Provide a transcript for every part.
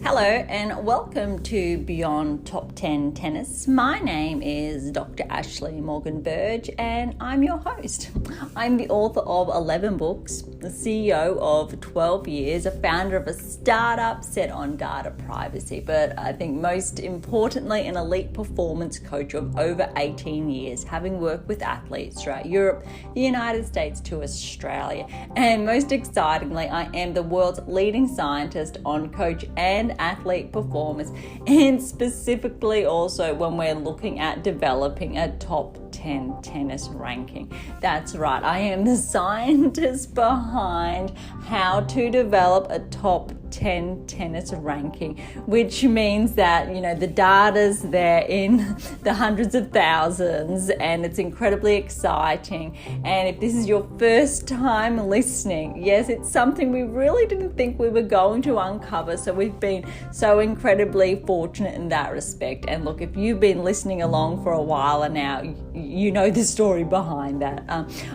Hello and welcome to Beyond Top 10 Tennis. My name is Dr. Ashley Morgan Berge and I'm your host. I'm the author of 11 books, the CEO of 12 years, a founder of a startup set on data privacy, but I think most importantly, an elite performance coach of over 18 years, having worked with athletes throughout Europe, the United States to Australia. And most excitingly, I am the world's leading scientist on coach and athlete performance, and specifically also when we're looking at developing a top 10 tennis ranking. That's right, I am the scientist behind how to develop a top 10 tennis ranking, which means that, the data's there in the hundreds of thousands and it's incredibly exciting. And if this is your first time listening, yes, it's something we really didn't think we were going to uncover. So we've been so incredibly fortunate in that respect. And look, if you've been listening along for a while and now, you know the story behind that.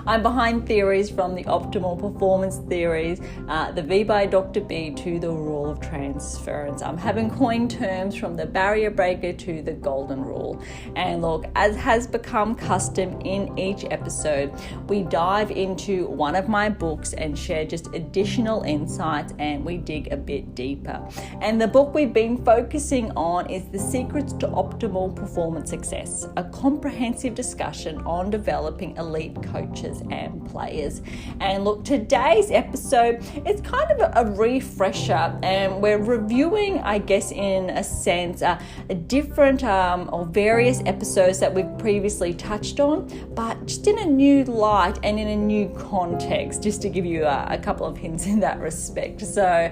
I'm behind theories from the optimal performance theories, the V by Dr. B to the rule of transference. I'm having coined terms from the barrier breaker to the golden rule. And look, as has become custom in each episode, we dive into one of my books and share just additional insights and we dig a bit deeper. And the book we've been focusing on is The Secrets to Optimal Performance Success, a comprehensive discussion on developing elite coaches and players. And look, today's episode, it's kind of a refresher, and we're reviewing, I guess, in a sense, a different or various episodes that we've previously touched on, but just in a new light and in a new context, just to give you a couple of hints in that respect. So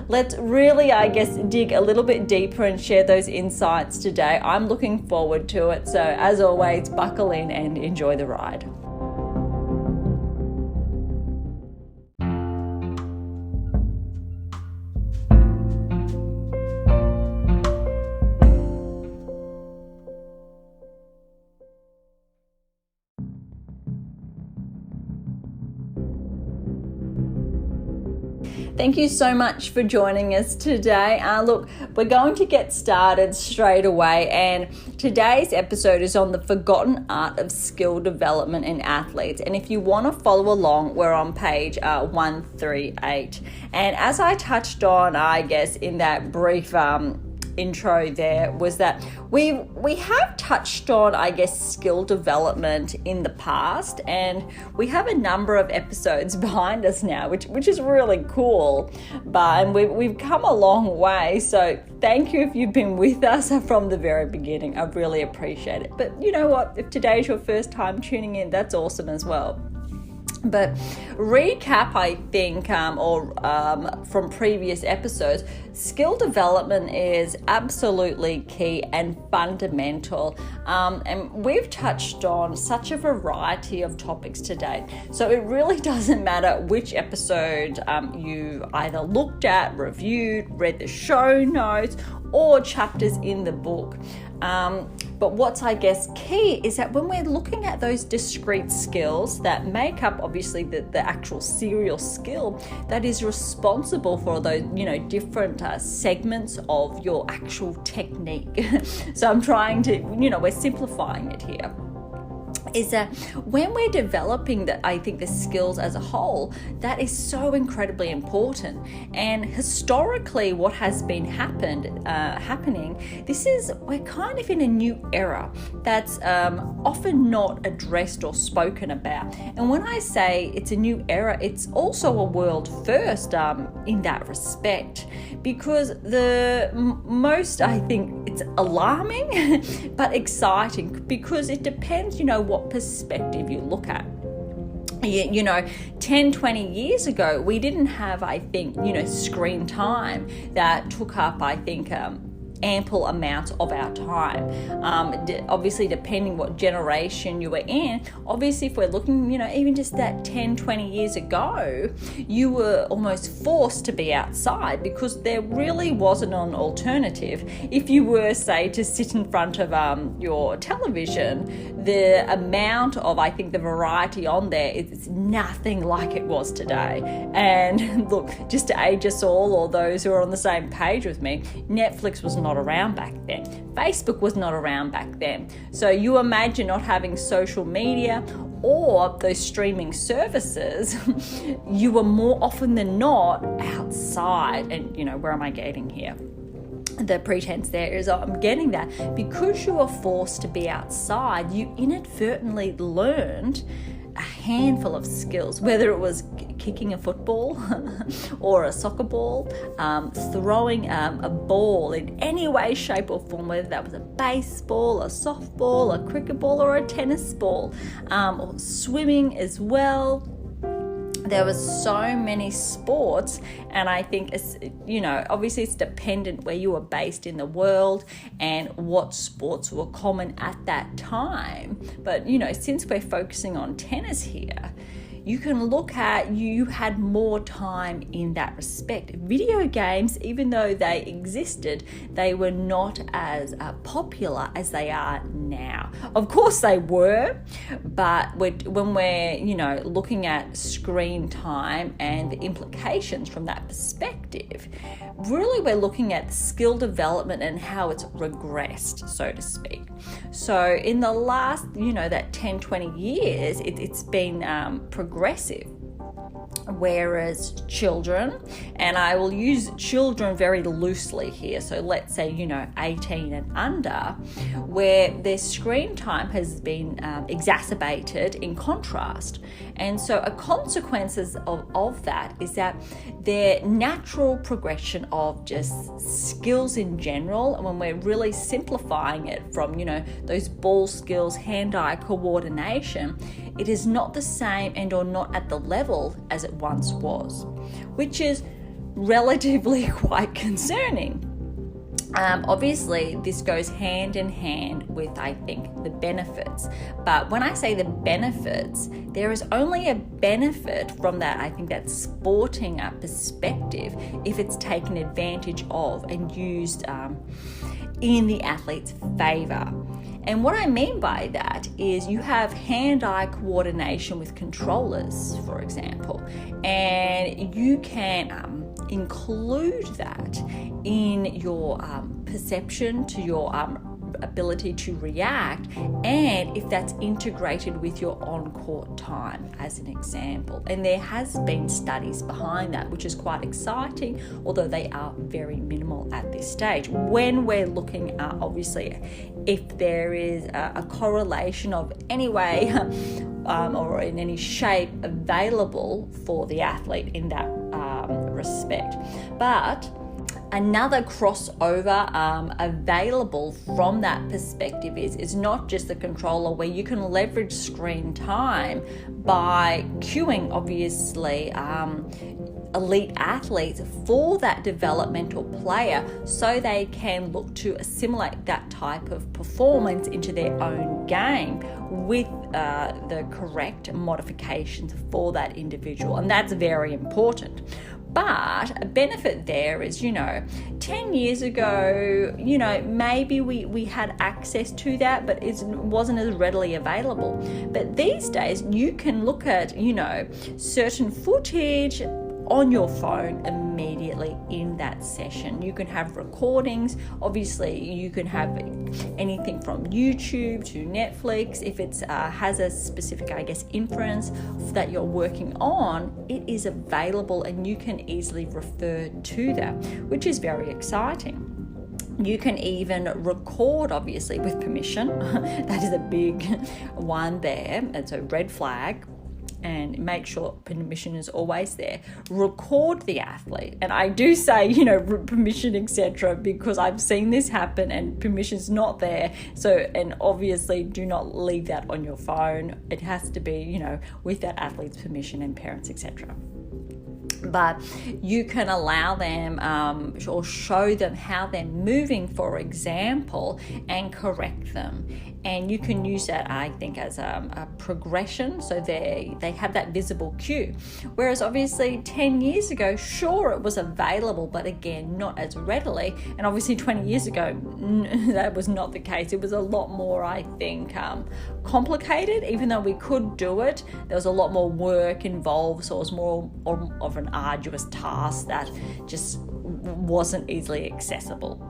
let's really, I guess, dig a little bit deeper and share those insights today. I'm looking forward to it. So as always, buckle in and enjoy the ride. Thank you so much for joining us today. Look, we're going to get started straight away, and today's episode is on the forgotten art of skill development in athletes. And if you want to follow along, we're on page 138. And as I touched on, I guess, in that brief intro there, was that we have touched on, I guess, skill development in the past, and we have a number of episodes behind us now, which is really cool. And we've come a long way, so thank you if you've been with us from the very beginning. I really appreciate it. But you know what, if today's your first time tuning in, that's awesome as well. But recap, I think, from previous episodes, skill development is absolutely key and fundamental. And we've touched on such a variety of topics today. So it really doesn't matter which episode you either looked at, reviewed, read the show notes, or chapters in the book. But what's, I guess, key is that when we're looking at those discrete skills that make up, obviously, the actual serial skill that is responsible for those, different segments of your actual technique. So I'm trying to, we're simplifying it here. Is that when we're developing the skills as a whole, that is so incredibly important. And historically, what has been happening, we're kind of in a new era that's often not addressed or spoken about. And when I say it's a new era, it's also a world first in that respect, because the most, I think, it's alarming but exciting, because it depends, what perspective you look at. 10, 20 years ago, we didn't have, I think, screen time that took up, I think, ample amount of our time. Obviously, depending what generation you were in, obviously if we're looking, even just that 10, 20 years ago, you were almost forced to be outside because there really wasn't an alternative. If you were, say, to sit in front of your television, the amount of, I think, the variety on there is nothing like it was today. And look, just to age us all, or those who are on the same page with me, Netflix was not around back then. Facebook was not around back then. So you imagine not having social media or those streaming services, you were more often than not outside. And, where am I getting here? The pretense there is I'm getting that because you were forced to be outside, you inadvertently learned a handful of skills, whether it was kicking a football or a soccer ball, throwing a ball in any way, shape or form, whether that was a baseball, a softball, a cricket ball or a tennis ball, or swimming as well. There were so many sports, and I think it's, obviously it's dependent where you were based in the world and what sports were common at that time. But, since we're focusing on tennis here, you can look at, you had more time in that respect. Video games, even though they existed, they were not as popular as they are now. Of course they were, but when we're, looking at screen time and the implications from that perspective, really we're looking at skill development and how it's regressed, so to speak. So in the last, that 10, 20 years, it's been progressive. Whereas children, and I will use children very loosely here, so let's say 18 and under, where their screen time has been exacerbated in contrast. And so a consequences of that is that their natural progression of just skills in general, and when we're really simplifying it from those ball skills, hand-eye coordination, it is not the same and or not at the level as it once was, which is relatively quite concerning. Obviously, this goes hand in hand with, I think, the benefits. But when I say the benefits, there is only a benefit from that, I think, that sporting perspective if it's taken advantage of and used in the athlete's favor. And what I mean by that is you have hand-eye coordination with controllers, for example, and you can include that in your perception to your ability to react, and if that's integrated with your on-court time, as an example. And there has been studies behind that, which is quite exciting, although they are very minimal at this stage. When we're looking at, obviously, if there is a correlation of any way or in any shape available for the athlete in that respect. But another crossover available from that perspective is not just the controller, where you can leverage screen time by cueing, obviously, elite athletes for that developmental player so they can look to assimilate that type of performance into their own game with the correct modifications for that individual. And that's very important. But a benefit there is, 10 years ago, maybe we had access to that, but it wasn't as readily available. But these days, you can look at, certain footage on your phone immediately in that session. You can have recordings. Obviously, you can have anything from YouTube to Netflix. If it has a specific, inference that you're working on, it is available and you can easily refer to that, which is very exciting. You can even record, obviously, with permission. That is a big one there. It's a red flag. And make sure permission is always there. Record the athlete. And I do say, permission, etc., because I've seen this happen and permission's not there. So, and obviously do not leave that on your phone. It has to be, with that athlete's permission and parents, etc. but you can allow them or show them how they're moving, for example, and correct them. And you can use that, I think, as a progression, so they have that visible cue. Whereas obviously 10 years ago, sure, it was available, but again, not as readily. And obviously 20 years ago, that was not the case. It was a lot more, I think, complicated. Even though we could do it, there was a lot more work involved, so it was more of an arduous task that just wasn't easily accessible.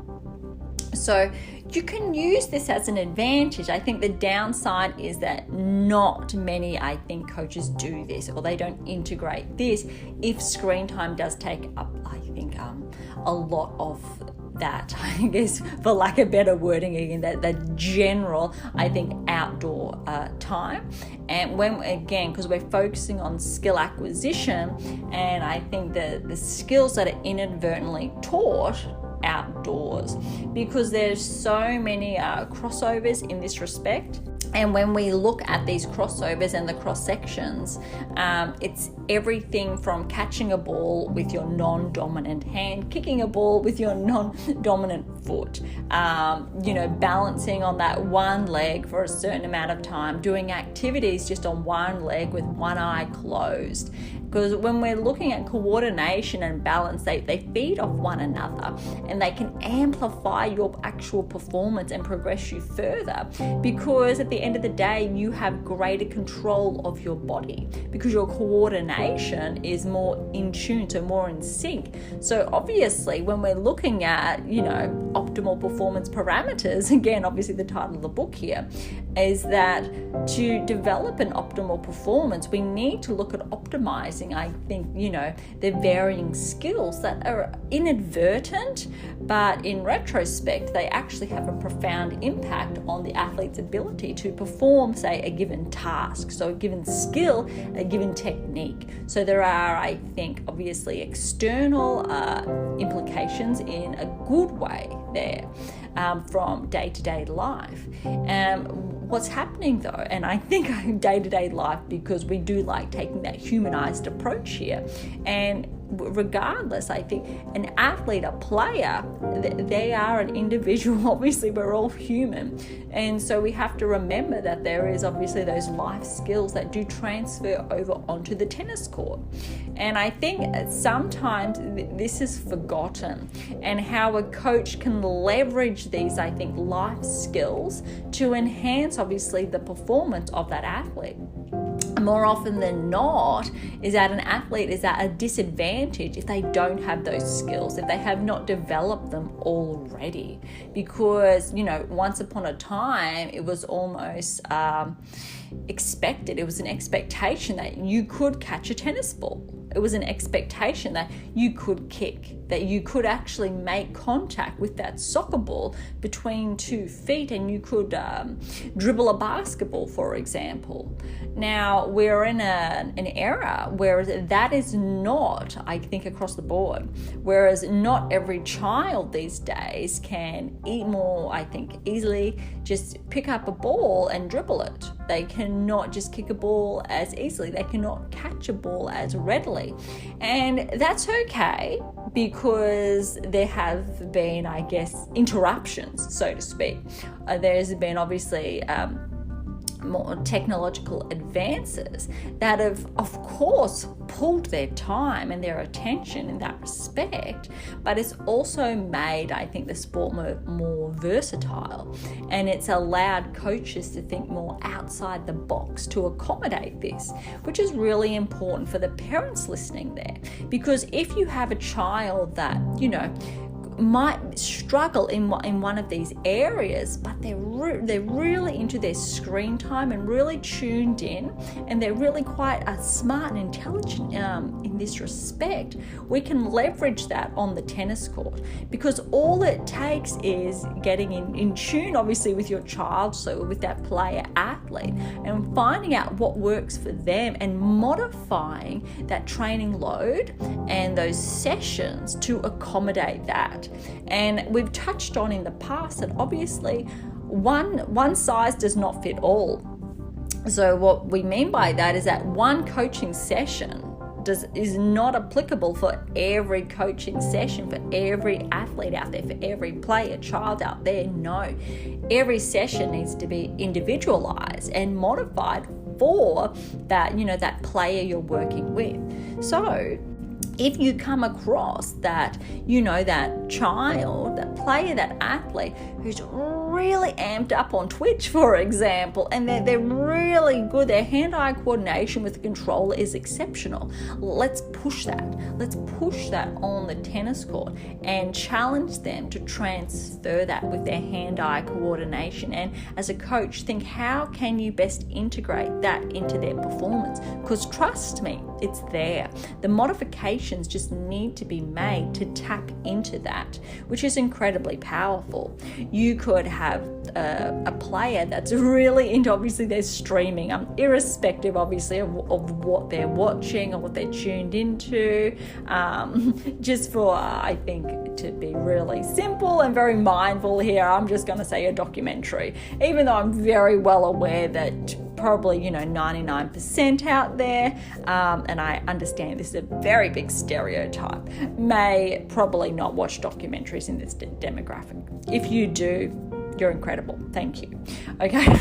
So you can use this as an advantage. I think the downside is that not many, I think, coaches do this, or they don't integrate this if screen time does take up, I think, a lot of that, I guess, for lack of better wording, again, that general, I think, outdoor time. And when, again, because we're focusing on skill acquisition, and I think the skills that are inadvertently taught outdoors, because there's so many crossovers in this respect. And when we look at these crossovers and the cross sections, it's everything from catching a ball with your non-dominant hand, kicking a ball with your non-dominant foot, balancing on that one leg for a certain amount of time, doing activities just on one leg with one eye closed. Because when we're looking at coordination and balance, they feed off one another, and they can amplify your actual performance and progress you further, because at the end of the day, you have greater control of your body because your coordination is more in tune, so more in sync. So obviously, when we're looking at, optimal performance parameters, again, obviously the title of the book here is that to develop an optimal performance, we need to look at optimizing, I think, the varying skills that are inadvertent, but in retrospect, they actually have a profound impact on the athlete's ability to perform, say, a given task, so a given skill, a given technique. So there are, I think, obviously external implications in a good way there from day-to-day life. What's happening though, and I think day-to-day life, because we do like taking that humanized approach here, and regardless, I think an athlete, a player, they are an individual. Obviously, we're all human. And so we have to remember that there is obviously those life skills that do transfer over onto the tennis court. And I think sometimes this is forgotten, and how a coach can leverage these, I think, life skills to enhance, obviously, the performance of that athlete. More often than not, is that an athlete is at a disadvantage if they don't have those skills, if they have not developed them already. Because, once upon a time, it was almost expected. It was an expectation that you could catch a tennis ball. It was an expectation that you could kick, that you could actually make contact with that soccer ball between 2 feet, and you could dribble a basketball, for example. Now, we're in an era where that is not, I think, across the board. Whereas not every child these days can easily just pick up a ball and dribble it. They cannot just kick a ball as easily. They cannot catch a ball as readily. And that's okay, because there have been, I guess, interruptions, so to speak. There's been obviously more technological advances that have, of course, pulled their time and their attention in that respect, but it's also made, I think, the sport more versatile, and it's allowed coaches to think more outside the box to accommodate this, which is really important for the parents listening there. Because if you have a child that, might struggle in one of these areas, but they're really into their screen time and really tuned in, and they're really quite smart and intelligent in this respect, we can leverage that on the tennis court, because all it takes is getting in tune, obviously, with your child, so with that player athlete, and finding out what works for them and modifying that training load and those sessions to accommodate that. And we've touched on in the past that obviously one size does not fit all. So what we mean by that is that one coaching session is not applicable for every coaching session, for every athlete out there, for every player, child out there. No, every session needs to be individualized and modified for that, that player you're working with. So if you come across that, that child, that player, that athlete who's really amped up on Twitch, for example, and they're really good, their hand-eye coordination with the controller is exceptional, let's push that. Let's push that on the tennis court and challenge them to transfer that with their hand-eye coordination. And as a coach, think, how can you best integrate that into their performance? Because trust me, it's there. The modifications just need to be made to tap into that, which is incredibly powerful. You could have a player that's really into, obviously they're streaming, irrespective obviously of what they're watching or what they're tuned into, just for I think to be really simple and very mindful here, I'm just going to say a documentary, even though I'm very well aware that probably 99% out there, and I understand this is a very big stereotype, may probably not watch documentaries in this demographic. If you do, you're incredible. Thank you. Okay.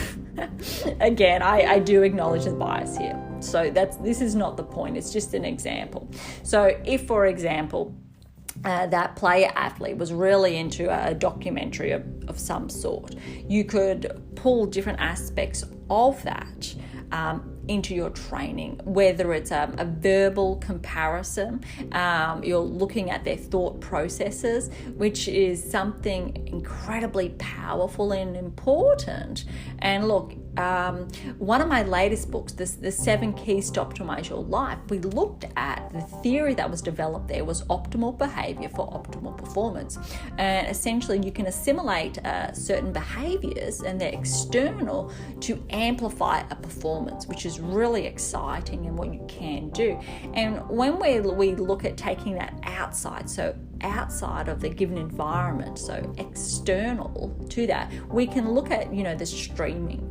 Again, I do acknowledge the bias here. So this is not the point. It's just an example. So if, for example, that player athlete was really into a documentary of some sort, you could pull different aspects of that into your training, whether it's a verbal comparison, you're looking at their thought processes, which is something incredibly powerful and important. And look, one of my latest books, the 7 Keys to Optimize Your Life, we looked at the theory that was developed there was optimal behavior for optimal performance. And essentially you can assimilate certain behaviors and they're external to amplify a performance, which is really exciting and what you can do. And when we look at taking that outside, so outside of the given environment, so external to that, we can look at the streaming,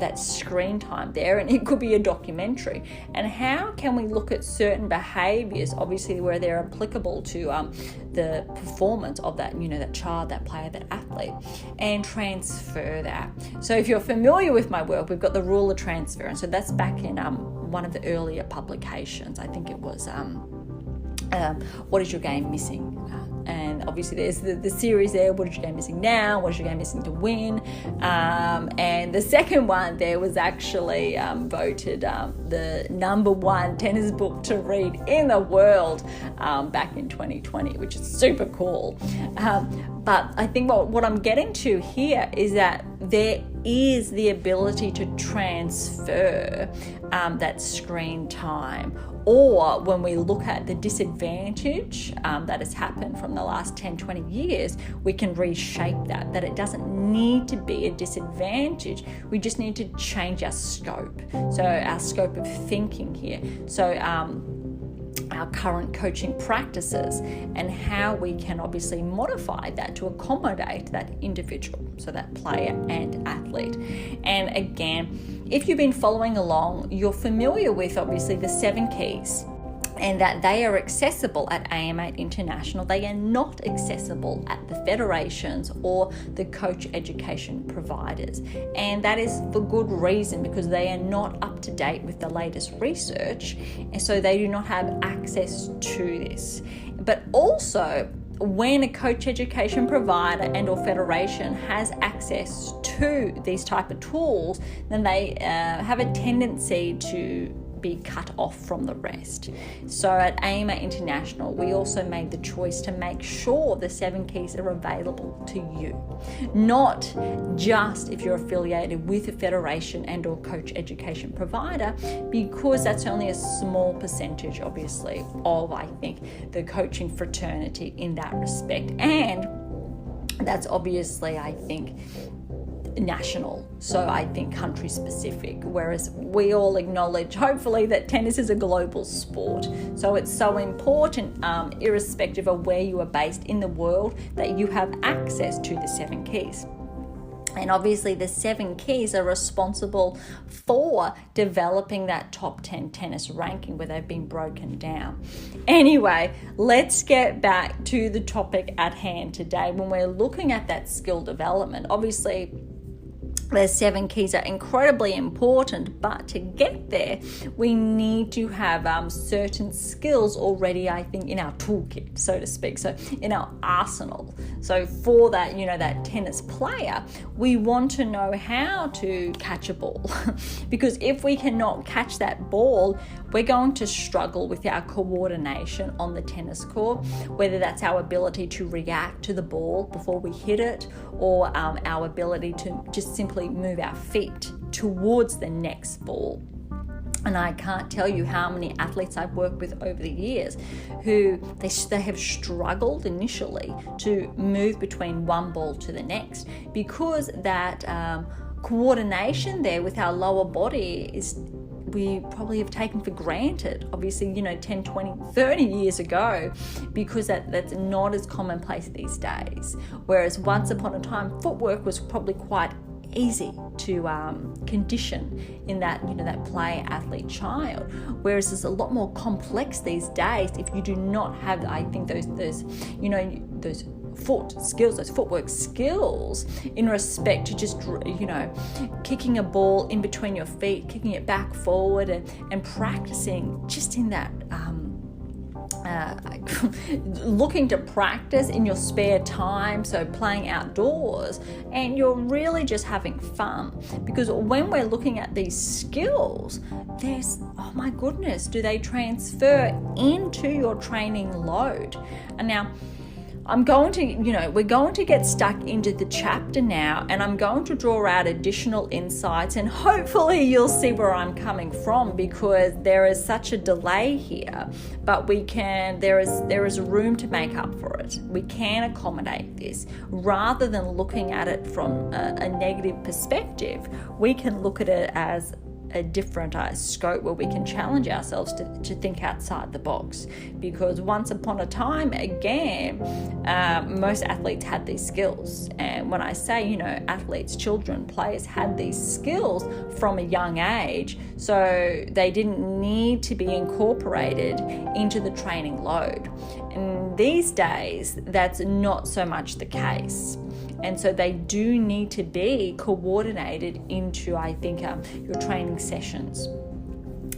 that screen time there, and it could be a documentary, and how can we look at certain behaviors, obviously where they're applicable to the performance of that that child, that player, that athlete, and transfer that. So if you're familiar with my work, we've got the rule of transfer, and so that's back in one of the earlier publications. I think it was what is your game missing? And obviously there's the series there, what is your game missing now? What is your game missing to win? And the second one there was actually voted the #1 tennis book to read in the world back in 2020, which is super cool. But I think what I'm getting to here is that there is the ability to transfer that screen time. Or when we look at the disadvantage that has happened from the last 10, 20 years, we can reshape that it doesn't need to be a disadvantage. We just need to change our scope. So our scope of thinking here. So our current coaching practices and how we can obviously modify that to accommodate that individual, so that player and athlete. And again, if you've been following along, you're familiar with obviously the 7 keys, and that they are accessible at AM8 International. They are not accessible at the federations or the coach education providers. And that is for good reason, because they are not up to date with the latest research, and so they do not have access to this. But also, when a coach education provider and or federation has access to these type of tools, then they have a tendency to be cut off from the rest. So at AIMA International, we also made the choice to make sure the 7 keys are available to you, not just if you're affiliated with a federation and or coach education provider, because that's only a small percentage, obviously, of, I think, the coaching fraternity in that respect. And that's obviously, I think, national, so I think country specific, whereas we all acknowledge hopefully that tennis is a global sport, so it's so important, irrespective of where you are based in the world, that you have access to the 7 keys. And obviously the 7 keys are responsible for developing that top 10 tennis ranking where they've been broken down. Anyway, let's get back to the topic at hand today. When we're looking at that skill development, obviously the 7 keys are incredibly important, but to get there, we need to have certain skills already, I think, in our toolkit, so to speak, so in our arsenal. So for that, that tennis player, we want to know how to catch a ball because if we cannot catch that ball, we're going to struggle with our coordination on the tennis court, whether that's our ability to react to the ball before we hit it or our ability to just simply move our feet towards the next ball. And I can't tell you how many athletes I've worked with over the years who they have struggled initially to move between one ball to the next because that coordination there with our lower body we probably have taken for granted, obviously, 10, 20, 30 years ago, because that's not as commonplace these days. Whereas once upon a time, footwork was probably quite easy to condition in that that player, athlete, child, whereas it's a lot more complex these days if you do not have, I think, those foot skills, those footwork skills in respect to just kicking a ball in between your feet, kicking it back forward and practicing just in that looking to practice in your spare time, so playing outdoors, and you're really just having fun. Because when we're looking at these skills, there's, oh my goodness, do they transfer into your training load? And now we're going to get stuck into the chapter now, and I'm going to draw out additional insights, and hopefully you'll see where I'm coming from, because there is such a delay here, but there is room to make up for it. We can accommodate this. Rather than looking at it from a negative perspective, we can look at it as a different scope where we can challenge ourselves to think outside the box. Because once upon a time, again, most athletes had these skills. And when I say, athletes, children, players had these skills from a young age, so they didn't need to be incorporated into the training load. And these days, that's not so much the case. And so they do need to be coordinated into, I think, your training sessions,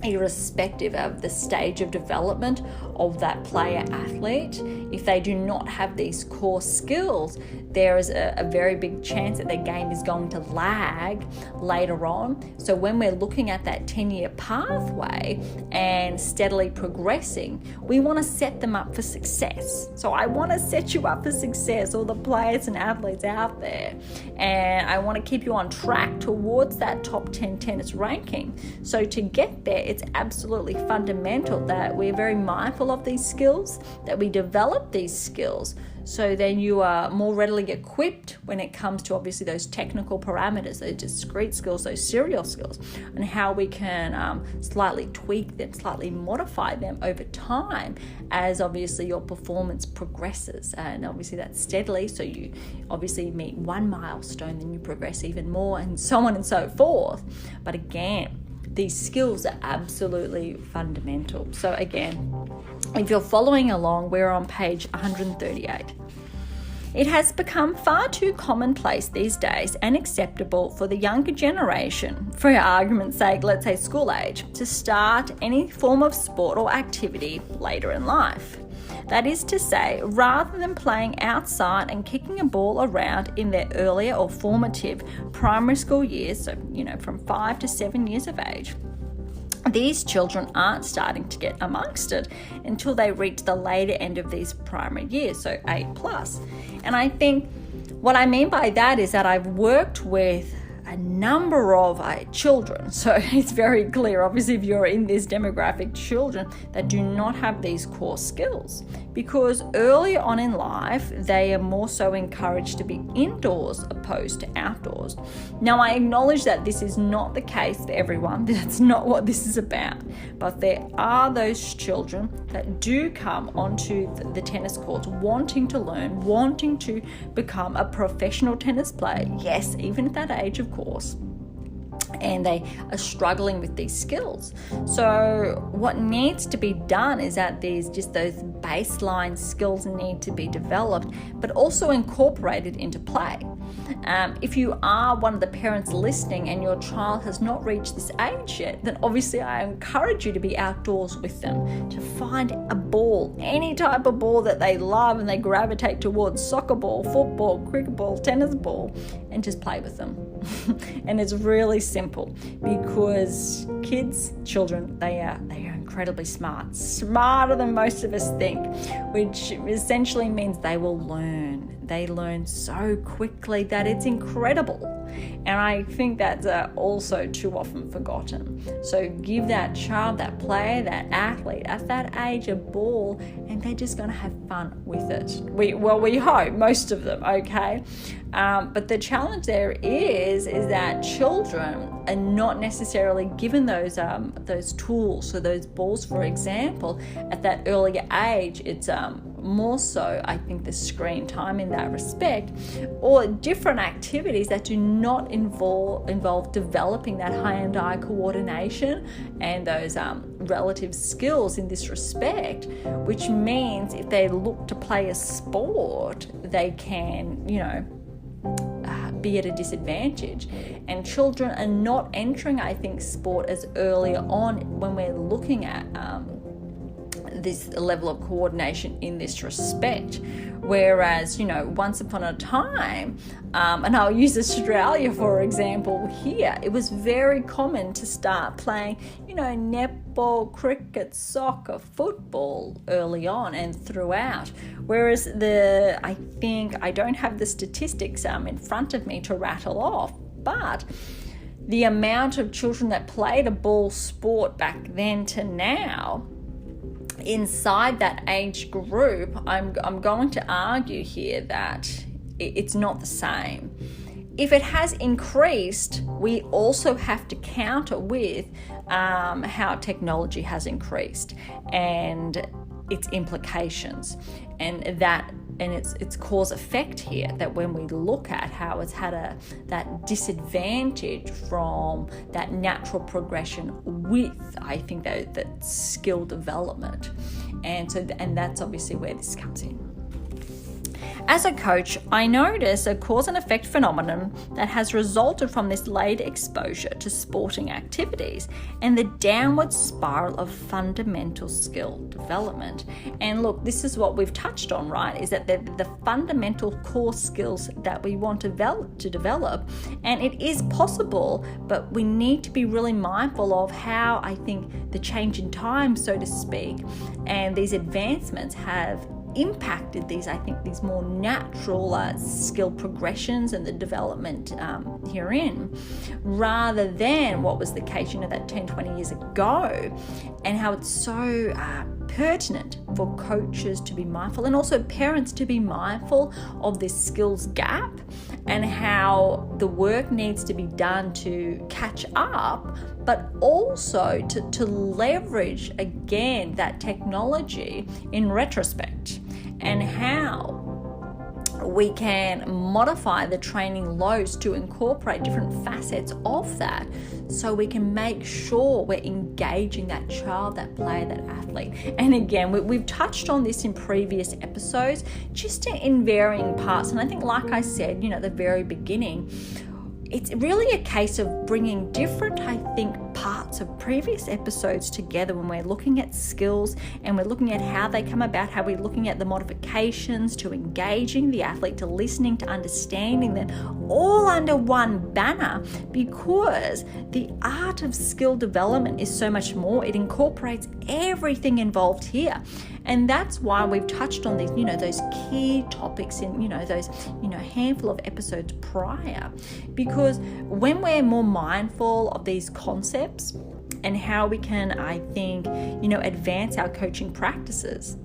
irrespective of the stage of development of that player athlete. If they do not have these core skills, there is a very big chance that their game is going to lag later on. So when we're looking at that 10-year pathway and steadily progressing, we want to set them up for success. So I want to set you up for success, all the players and athletes out there, and I want to keep you on track towards that top 10 tennis ranking. So to get there, it's absolutely fundamental that we're very mindful of these skills, that we develop these skills, so then you are more readily equipped when it comes to obviously those technical parameters, those discrete skills, those serial skills, and how we can slightly tweak them, slightly modify them over time as obviously your performance progresses. And obviously that's steadily, so you obviously meet one milestone, then you progress even more, and so on and so forth. But again, these skills are absolutely fundamental. So again, if you're following along, we're on page 138. It has become far too commonplace these days and acceptable for the younger generation, for argument's sake, let's say school age, to start any form of sport or activity later in life. That is to say, rather than playing outside and kicking a ball around in their earlier or formative primary school years, so from 5 to 7 years of age, these children aren't starting to get amongst it until they reach the later end of these primary years, so 8+. And I think what I mean by that is that I've worked with a a number of children, so it's very clear, obviously, if you're in this demographic, children that do not have these core skills, because early on in life they are more so encouraged to be indoors opposed to outdoors. Now, I acknowledge that this is not the case for everyone. That's not what this is about, but there are those children that do come onto the tennis courts wanting to learn, wanting to become a professional tennis player. Yes, even at that age, of course. And they are struggling with these skills. So what needs to be done is that those baseline skills need to be developed, but also incorporated into play. If you are one of the parents listening and your child has not reached this age yet, then obviously I encourage you to be outdoors with them, to find a ball, any type of ball that they love and they gravitate towards, soccer ball, football, cricket ball, tennis ball, and just play with them. And it's really simple, because children, they are incredibly smart, smarter than most of us think, which essentially means they will learn. They learn so quickly that it's incredible. And I think that's also too often forgotten. So give that child, that player, that athlete at that age a ball, and they're just going to have fun with it. We hope, most of them, okay? But the challenge there is that children are not necessarily given those tools. So those balls, for example, at that earlier age, it's more so, I think, the screen time in that respect, or different activities that do not involve developing that hand-eye coordination and those relative skills in this respect, which means if they look to play a sport, they can, be at a disadvantage. And children are not entering, I think, sport as early on when we're looking at this level of coordination in this respect. Whereas, once upon a time, and I'll use Australia for example here, it was very common to start playing, netball, cricket, soccer, football early on and throughout. Whereas I don't have the statistics in front of me to rattle off, but the amount of children that played a ball sport back then to now, inside that age group, I'm going to argue here that it's not the same. If it has increased, we also have to counter with how technology has increased and its implications, and its cause effect here, that when we look at how it's had that disadvantage from that natural progression with, I think, that skill development, and that's obviously where this comes in. As a coach, I notice a cause and effect phenomenon that has resulted from this late exposure to sporting activities and the downward spiral of fundamental skill development. And look, this is what we've touched on, right? Is that the fundamental core skills that we want to develop, and it is possible, but we need to be really mindful of how, I think, the change in time, so to speak, and these advancements have impacted these more natural skill progressions and the development herein, rather than what was the case, that 10-20 years ago, and how it's so pertinent for coaches to be mindful and also parents to be mindful of this skills gap and how the work needs to be done to catch up, but also to leverage again that technology in retrospect, and how we can modify the training loads to incorporate different facets of that, so we can make sure we're engaging that child, that player, that athlete. And again, we've touched on this in previous episodes, just in varying parts. And I think, like I said, at the very beginning, it's really a case of bringing different, I think, parts of previous episodes together when we're looking at skills and we're looking at how they come about, how we're looking at the modifications to engaging the athlete, to listening, to understanding them, all under one banner, because the art of skill development is so much more. It incorporates everything involved here. And that's why we've touched on these, those key topics in, those, handful of episodes prior. Because when we're more mindful of these concepts and how we can, I think, advance our coaching practices,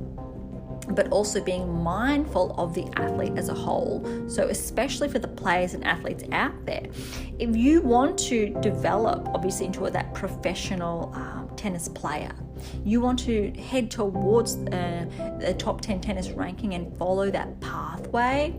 but also being mindful of the athlete as a whole. So especially for the players and athletes out there, if you want to develop obviously into that professional tennis player, you want to head towards the top 10 tennis ranking and follow that pathway,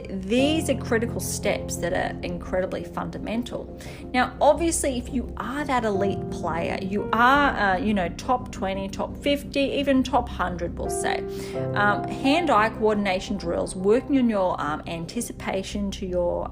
these are critical steps that are incredibly fundamental. Now, obviously, if you are that elite player, you are, top 20, top 50, even top 100, we'll say. Hand-eye coordination drills, working on your anticipation to your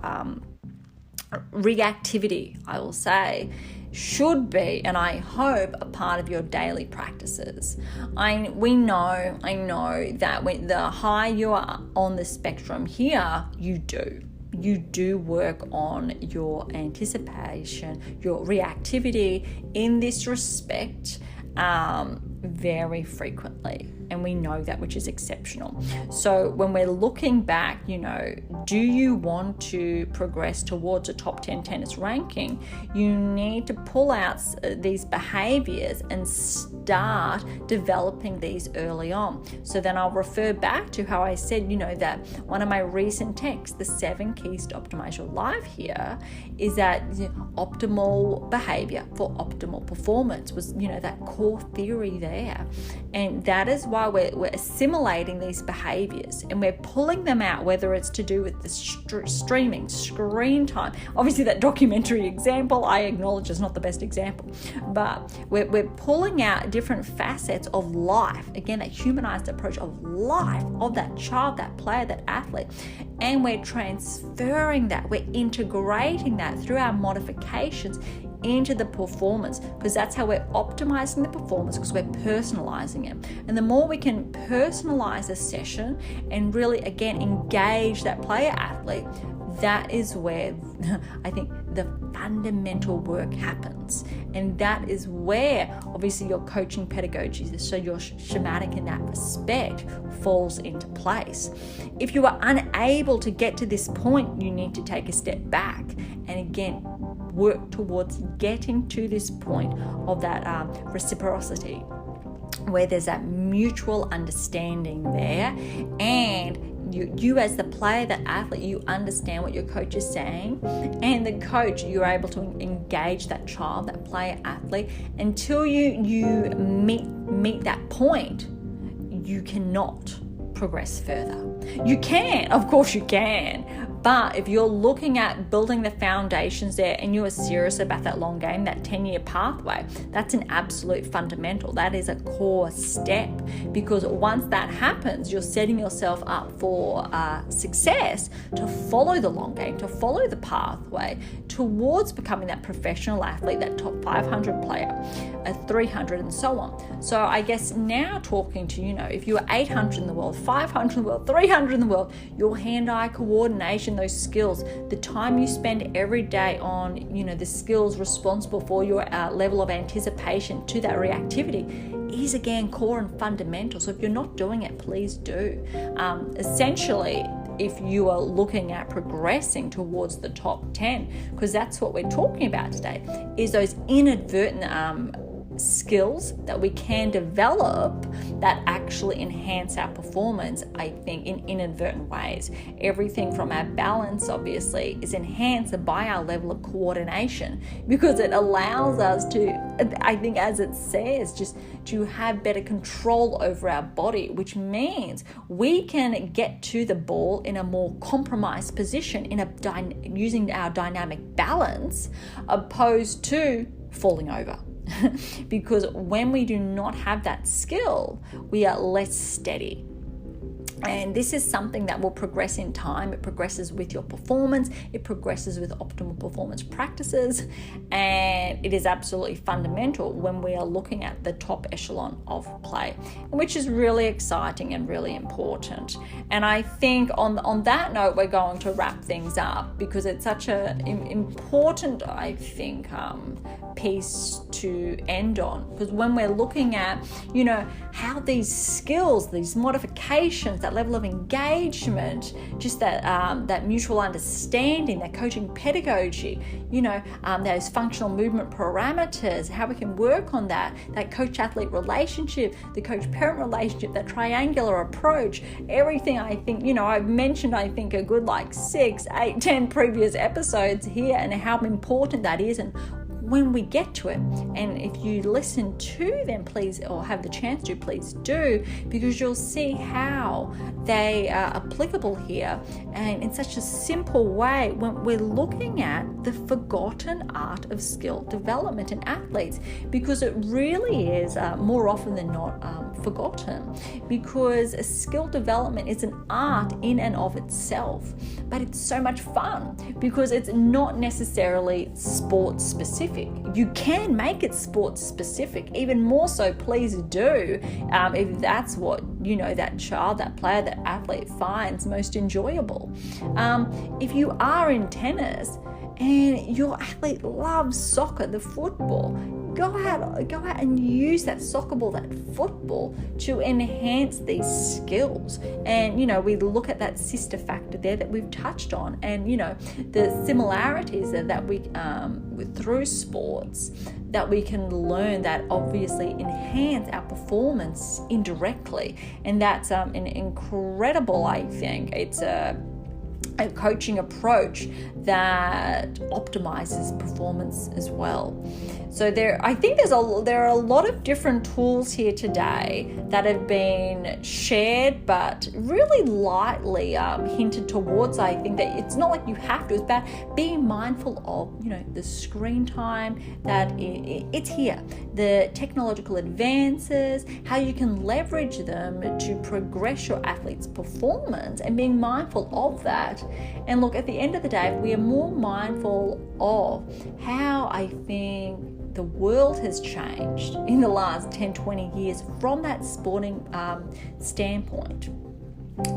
reactivity, I will say, should be, and I hope, a part of your daily practices. I know that when the higher you are on the spectrum here, you do work on your anticipation, your reactivity in this respect very frequently. And we know that, which is exceptional. So when we're looking back, do you want to progress towards a top 10 tennis ranking? You need to pull out these behaviors and start developing these early on. So then I'll refer back to how I said, that one of my recent texts, the 7 keys to optimize your life here, is that optimal behavior for optimal performance was, that core theory there. And that is why we're assimilating these behaviors and we're pulling them out, whether it's to do with the streaming, screen time. Obviously, that documentary example, I acknowledge, is not the best example, but we're pulling out different facets of life. Again, that humanized approach of life, of that child, that player, that athlete, and we're transferring that, we're integrating that through our modifications into the performance, because that's how we're optimizing the performance, because we're personalizing it. And the more we can personalize a session and really, again, engage that player athlete, that is where I think the fundamental work happens. And that is where obviously your coaching pedagogy, so your schematic in that respect, falls into place. If you are unable to get to this point, you need to take a step back and again work towards getting to this point of that reciprocity, where there's that mutual understanding there, and you as the player, that athlete, you understand what your coach is saying, and the coach, you're able to engage that child, that player athlete, until you meet that point. You cannot progress further. You can, of course you can, but if you're looking at building the foundations there and you are serious about that long game, that 10-year pathway, that's an absolute fundamental. That is a core step, because once that happens, you're setting yourself up for success to follow the long game, to follow the pathway towards becoming that professional athlete, that top 500 player, a 300 and so on. So I guess now talking to, if you are 800 in the world, 500 in the world, 300 in the world, your hand-eye coordination, those skills, the time you spend every day on, the skills responsible for your level of anticipation to that reactivity is again core and fundamental. So if you're not doing it, please do. Essentially, if you are looking at progressing towards the top 10, because that's what we're talking about today, is those inadvertent skills that we can develop that actually enhance our performance, I think, in inadvertent ways. Everything from our balance, obviously, is enhanced by our level of coordination, because it allows us to, I think, as it says, just to have better control over our body, which means we can get to the ball in a more compromised position, using our dynamic balance, opposed to falling over. Because when we do not have that skill, we are less steady. And this is something that will progress in time. It progresses with your performance. It progresses with optimal performance practices. And it is absolutely fundamental when we are looking at the top echelon of play, which is really exciting and really important. And I think on that note, we're going to wrap things up, because it's such an important, I think, piece to end on. Because when we're looking at, how these skills, these modifications, that level of engagement, just that mutual understanding, that coaching pedagogy, those functional movement parameters, how we can work on that coach-athlete relationship, the coach-parent relationship, that triangular approach, everything. I think, I've mentioned, I think, a good 6, 8, 10 previous episodes here, and how important that is. And when we get to it, and if you listen to them, please, or have the chance to, please do, because you'll see how they are applicable here, and in such a simple way, when we're looking at the forgotten art of skill development in athletes, because it really is more often than not forgotten, because skill development is an art in and of itself, but it's so much fun because it's not necessarily sports specific. You can make it sports specific, even more so, please do, if that's what that child, that player, that athlete finds most enjoyable. If you are in tennis and your athlete loves soccer, the football, go out and use that soccer ball, that football, to enhance these skills. And we look at that sister factor there that we've touched on, and the similarities that we through sports, that we can learn that obviously enhance our performance indirectly. And that's an incredible, I think it's a coaching approach that optimizes performance as well. So I think there are a lot of different tools here today that have been shared, but really lightly hinted towards. I think that it's not like you have to. It's about being mindful of the screen time that it's here, the technological advances, how you can leverage them to progress your athlete's performance, and being mindful of that. And look, at the end of the day, we are more mindful of how I think the world has changed in the last 10, 20 years from that sporting standpoint.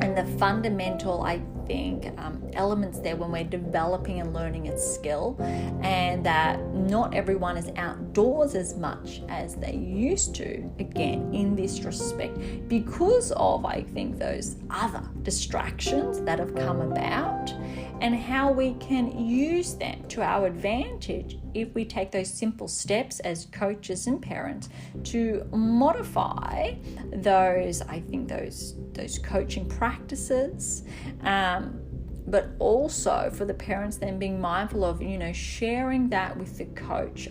And the fundamental, I think, elements there when we're developing and learning a skill, and that not everyone is outdoors as much as they used to, again, in this respect, because of, I think, those other distractions that have come about, and how we can use them to our advantage if we take those simple steps as coaches and parents to modify those, I think, those coaching practices, but also for the parents then being mindful of, sharing that with the coach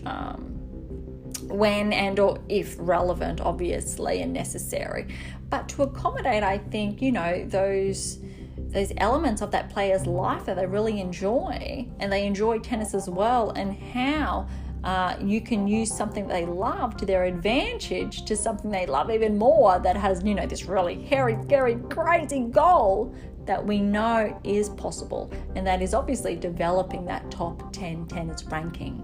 when and or if relevant, obviously, and necessary, but to accommodate, I think, those elements of that player's life that they really enjoy, and they enjoy tennis as well, and how you can use something they love to their advantage to something they love even more that has, this really hairy, scary, crazy goal that we know is possible, and that is obviously developing that top 10 tennis ranking.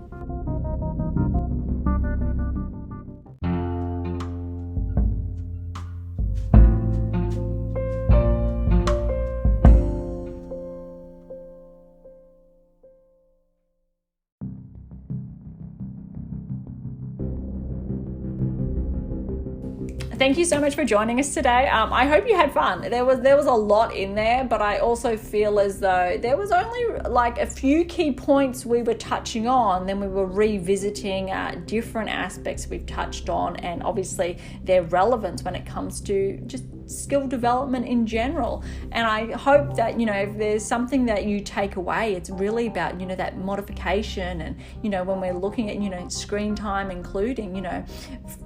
Thank you so much for joining us today. I hope you had fun. There was a lot in there, but I also feel as though there was only a few key points we were touching on. Then we were revisiting different aspects we've touched on, and obviously their relevance when it comes to just skill development in general. And I hope that, if there's something that you take away, it's really about, that modification. And, when we're looking at, screen time, including,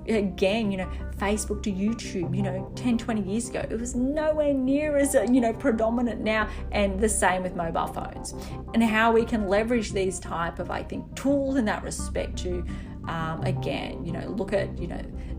again, Facebook to YouTube, 10, 20 years ago, it was nowhere near as, predominant now. And the same with mobile phones, and how we can leverage these type of, I think, tools in that respect to, again, look at,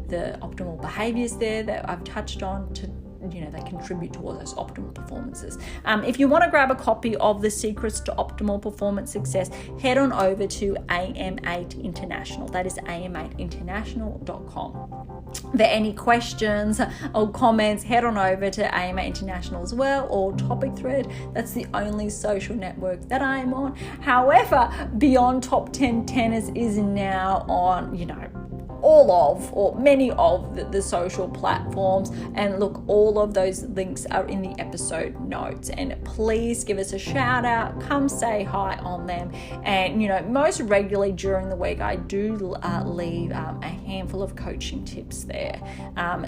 the optimal behaviors there that I've touched on to, they contribute towards those optimal performances. If you want to grab a copy of The Secrets to Optimal Performance Success, head on over to AM8 International. That is am8international.com. If there are any questions or comments, head on over to AM8 International as well, or Topic Thread. That's the only social network that I am on. However, Beyond Top 10 Tennis is now on, all of, or many of the social platforms. And look, all of those links are in the episode notes. And please give us a shout out, come say hi on them. And, most regularly during the week, I do leave a handful of coaching tips there.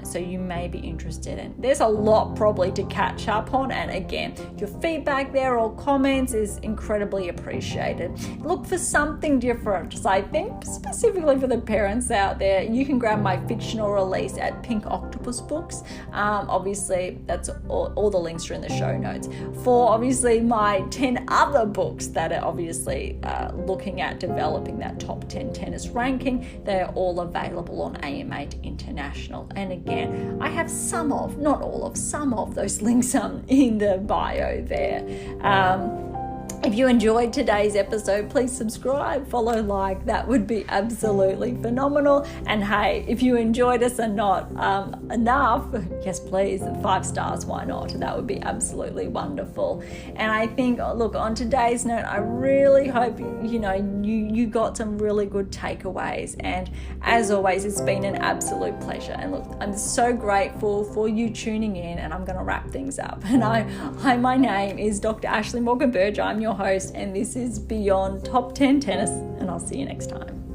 So you may be interested in. There's a lot probably to catch up on. And again, your feedback there or comments is incredibly appreciated. Look for something different. So I think specifically for the parents out there, you can grab my fictional release at Pink Octopus Books. Obviously, that's all the links are in the show notes. For obviously my 10 other books that are obviously looking at developing that top 10 tennis ranking, they're all available on AM8 International. And again, I have some of those links in the bio there. If you enjoyed today's episode, please subscribe, follow, like. That would be absolutely phenomenal. And hey, if you enjoyed us and not enough, yes, please, 5 stars, why not? That would be absolutely wonderful. And I think, look, on today's note, I really hope, you got some really good takeaways. And as always, it's been an absolute pleasure. And look, I'm so grateful for you tuning in, and I'm going to wrap things up. And my name is Dr. Ashley Morgan Berge. I'm your host, and this is Beyond Top 10 Tennis, and I'll see you next time.